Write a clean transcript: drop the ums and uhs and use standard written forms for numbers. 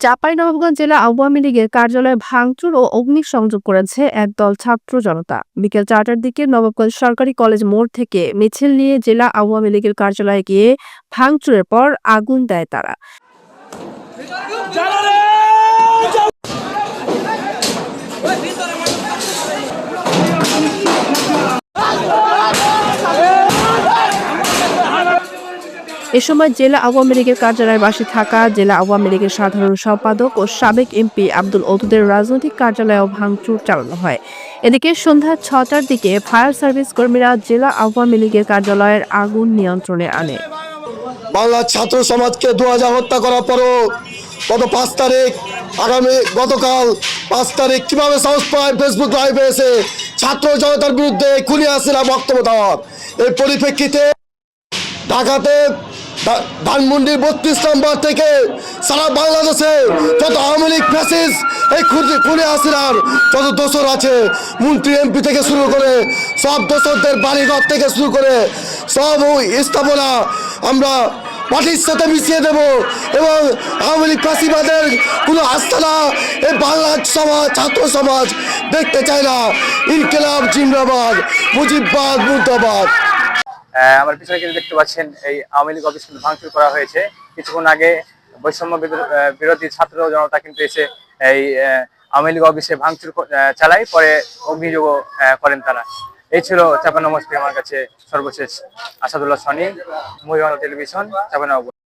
চাঁপাইনবাবগঞ্জ জেলা আওয়ামী লীগের কার্যালয়ে ভাঙচুর ও অগ্নিসংযোগ করেছে একদল ছাত্র জনতা। বিকেল ৪টার দিকে নবাবগঞ্জ সরকারি কলেজ মোড় থেকে মিছিল নিয়ে জেলা আওয়ামী লীগের কার্যালয়ে গিয়ে ভাঙচুরের পর আগুন দেয় তারা। এ সময় জেলা আওয়ামী লীগের কার্যালয়ের পাশে থাকা জেলা আওয়ামী লীগের সাধারণ সম্পাদক ও সাবেক এমপি আব্দুল ওদুদের রাজনৈতিক কার্যালয়েও ভাঙচুর চালানো হয়। এদিকে সন্ধ্যা ৬টার দিকে ফায়ার সার্ভিস কর্মীরা জেলা আওয়ামী লীগের কার্যালয়ের আগুন নিয়ন্ত্রণে আনে। বাংলার ছাত্র সমাজকে ২০০০ হত্যা করার পরও গতকাল ৫ তারিখ কিভাবে সাহস পায় ফেসবুক লাইভে এসে ছাত্র জনতার বিরুদ্ধে খুনি হাসিনা বক্তব্য দেওয়ার। এই পরিপ্রেক্ষিতে ঢাকাতে ধানমন্ডির ৩২ নম্বর থেকে সারা বাংলাদেশে যত আওয়ামী লীগ ফ্যাসিস্ট এই খুনি হাসিনার যত দোসর আছে, মন্ত্রী এমপি থেকে শুরু করে সব দোসরদের বাড়িঘর থেকে শুরু করে সব স্থাপনা আমরা মাটির সাথে মিশিয়ে দেব এবং আওয়ামী লীগ ফ্যাসিবাদের কোনো আস্থানা এই বাংলার সমাজ ছাত্র সমাজ দেখতে চায় না। ইনকিলাব জিন্দাবাদ, মুজিববাদ মুর্দাবাদ। আমার পিছনে কিন্তু দেখতে পাচ্ছেন এই আওয়ামী লীগ অফিস কিন্তু ভাঙচুর করা হয়েছে। কিছুক্ষণ আগে বৈষম্য বিরোধী ছাত্র জনতা কিন্তু এসে এই আওয়ামী লীগ অফিসে ভাঙচুর চালায়, পরে অগ্নিযোগ করেন তারা। এই ছিল চাঁপাইনবাবগঞ্জ থেকে আমার কাছে সর্বশেষ। Asadullah Sony, movie Bangla television, Chapainawabganj.